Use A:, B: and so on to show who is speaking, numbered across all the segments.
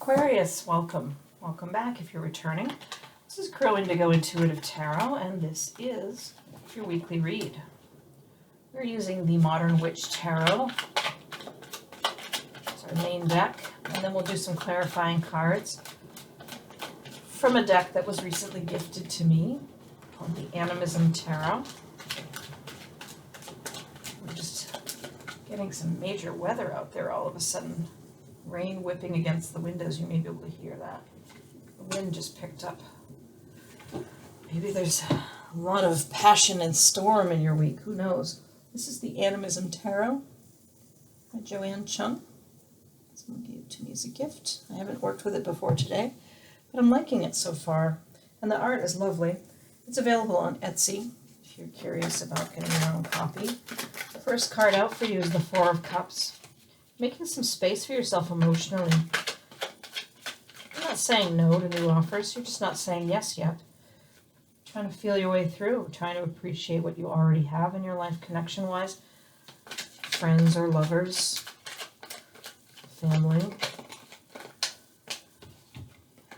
A: Aquarius, welcome. Welcome back if you're returning. This is Crow Indigo Intuitive Tarot, and this is your weekly read. We're using the Modern Witch Tarot. It's our main deck, and then we'll do some clarifying cards from a deck that was recently gifted to me called the Animism Tarot. We're just getting some major weather out there all of a sudden. Rain whipping against the windows, you may be able to hear that. The wind just picked up. Maybe there's a lot of passion and storm in your week, who knows? This is the Animism Tarot by Joanne Chung. Someone gave it to me as a gift. I haven't worked with it before today, but I'm liking it so far. And the art is lovely. It's available on Etsy if you're curious about getting your own copy. The first card out for you is the Four of Cups. Making some space for yourself emotionally. You're not saying no to new offers. You're just not saying yes yet. Trying to feel your way through. Trying to appreciate what you already have in your life connection-wise. Friends or lovers. Family.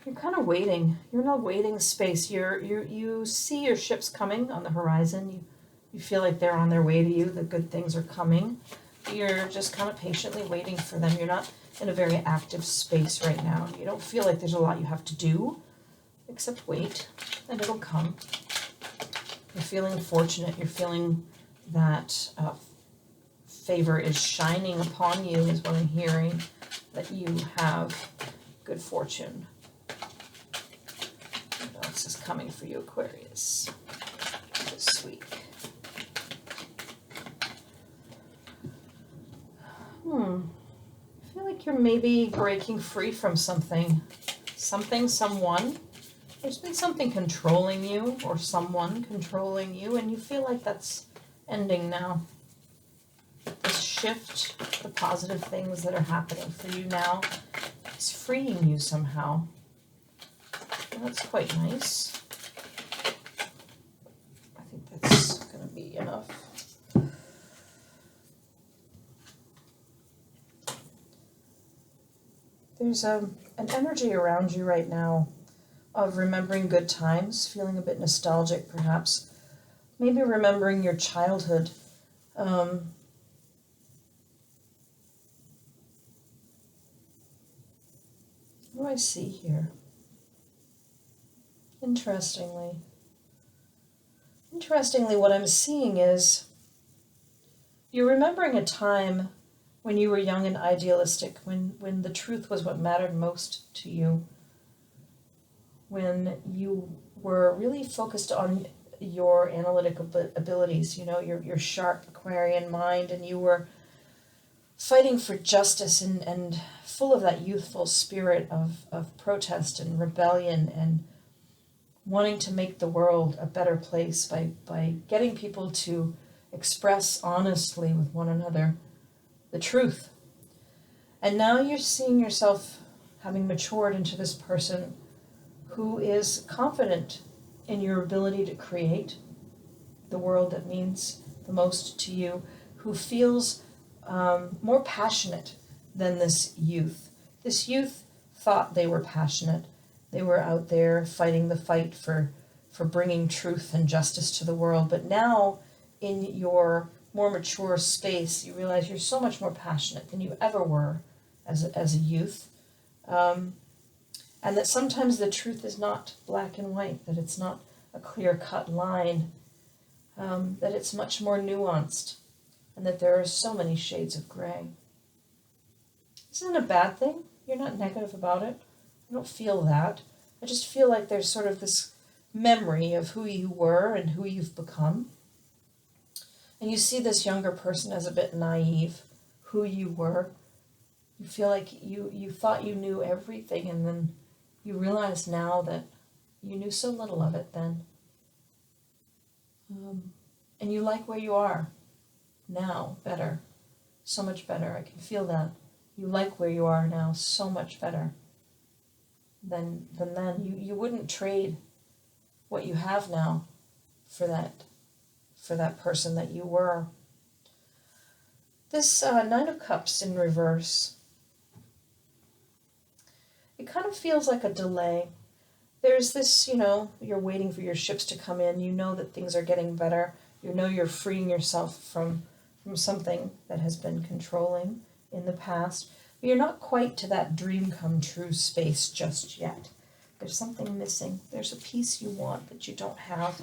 A: You're kind of waiting. You're in a waiting space. You see your ships coming on the horizon. You feel like they're on their way to you. The good things are coming. You're just kind of patiently waiting for them. You're not in a very active space right now. You don't feel like there's a lot you have to do, except wait, and it'll come. You're feeling fortunate. You're feeling that favor is shining upon you, is what I'm hearing, that you have good fortune. What else is coming for you, Aquarius, this week? I feel like you're maybe breaking free from something, someone. There's been something controlling you or someone controlling you, and you feel like that's ending now. This shift, the positive things that are happening for you now, is freeing you somehow. And that's quite nice. I think that's going to be enough. There's an energy around you right now of remembering good times, feeling a bit nostalgic perhaps, maybe remembering your childhood. What do I see here? Interestingly, what I'm seeing is you're remembering a time when you were young and idealistic, when the truth was what mattered most to you, when you were really focused on your analytical abilities, your sharp Aquarian mind, and you were fighting for justice and full of that youthful spirit of protest and rebellion and wanting to make the world a better place by getting people to express honestly with one another the truth. And now you're seeing yourself having matured into this person who is confident in your ability to create the world that means the most to you, who feels more passionate than this youth. This youth thought they were passionate. They were out there fighting the fight for bringing truth and justice to the world. But now, in your more mature space, you realize you're so much more passionate than you ever were as a youth. And that sometimes the truth is not black and white, that it's not a clear-cut line, that it's much more nuanced, and that there are so many shades of gray. Isn't it a bad thing? You're not negative about it. I don't feel that. I just feel like there's sort of this memory of who you were and who you've become. And you see this younger person as a bit naive, who you were. You feel like you thought you knew everything, and then you realize now that you knew so little of it then. And you like where you are now better, so much better. I can feel that. You like where you are now so much better than then. You wouldn't trade what you have now for that person that you were. This Nine of Cups in reverse it kind of feels like a delay. There's this, you're waiting for your ships to come in. You know that things are getting better. You know you're freeing yourself from something that has been controlling in the past. But you're not quite to that dream come true space just yet. There's something missing. There's a piece you want that you don't have.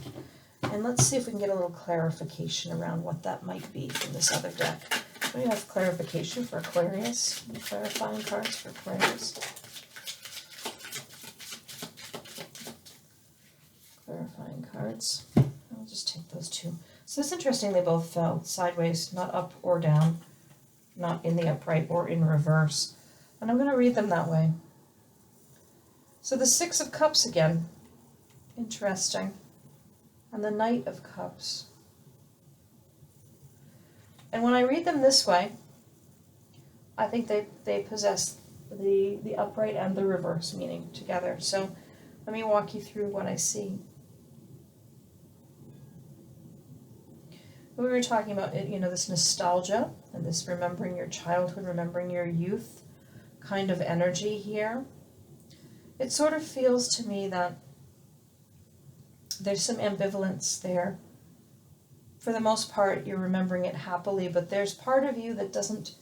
A: And let's see if we can get a little clarification around what that might be from this other deck. We have clarification for Aquarius, clarifying cards for Aquarius. Clarifying cards. I'll just take those two. So it's interesting they both fell sideways, not up or down, not in the upright or in reverse. And I'm going to read them that way. So the Six of Cups again. Interesting. And the Knight of Cups. And when I read them this way, I think they possess the upright and the reverse meaning together. So let me walk you through what I see. We were talking about it, this nostalgia and this remembering your childhood, remembering your youth kind of energy here. It sort of feels to me that there's some ambivalence there. For the most part, you're remembering it happily, but there's part of you that doesn't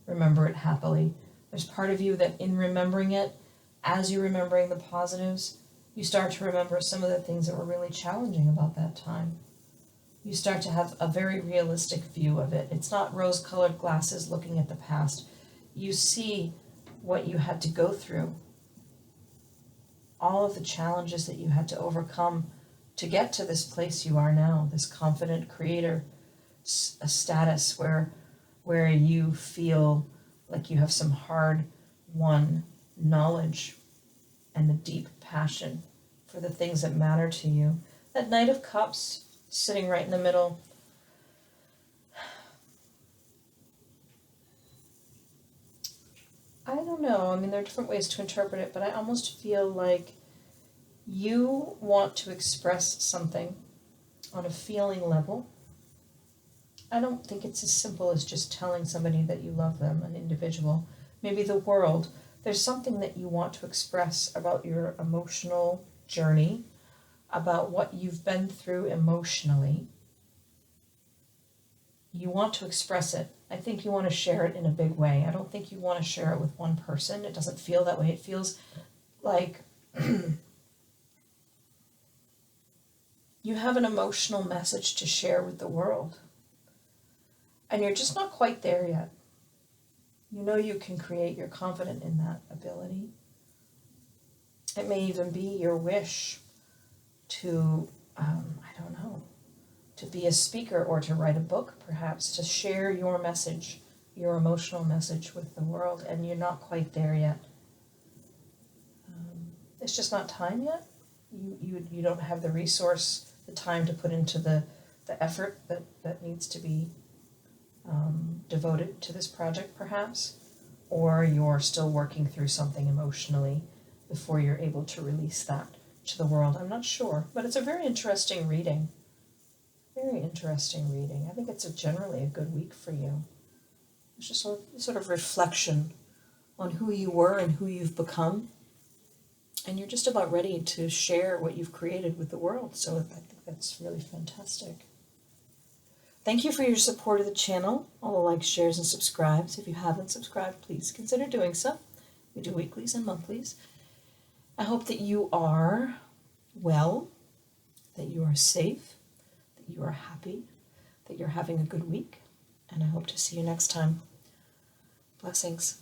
A: remember it happily. There's part of you that in remembering it, as you're remembering the positives, you start to remember some of the things that were really challenging about that time. You start to have a very realistic view of it. It's not rose-colored glasses looking at the past. You see what you had to go through, all of the challenges that you had to overcome to get to this place you are now, this confident creator, a status where you feel like you have some hard-won knowledge and a deep passion for the things that matter to you. That Knight of Cups sitting right in the middle. I don't know. I mean, there are different ways to interpret it, but I almost feel like you want to express something on a feeling level. I don't think it's as simple as just telling somebody that you love them, an individual, maybe the world. There's something that you want to express about your emotional journey, about what you've been through emotionally. You want to express it. I think you want to share it in a big way. I don't think you want to share it with one person. It doesn't feel that way. It feels like you have an emotional message to share with the world. And you're just not quite there yet. You know you can create. You're confident in that ability. It may even be your wish to, to be a speaker or to write a book, perhaps, to share your message, your emotional message with the world, and you're not quite there yet. It's just not time yet. You don't have the resource, the time to put into the effort that needs to be devoted to this project, perhaps, or you're still working through something emotionally before you're able to release that to the world. I'm not sure, but it's a very interesting reading. Very interesting reading. I think it's generally a good week for you. It's just sort of reflection on who you were and who you've become. And you're just about ready to share what you've created with the world. So I think that's really fantastic. Thank you for your support of the channel. All the likes, shares, and subscribes. If you haven't subscribed, please consider doing so. We do weeklies and monthlies. I hope that you are well, that you are safe, that you are happy, that you're having a good week, and I hope to see you next time. Blessings.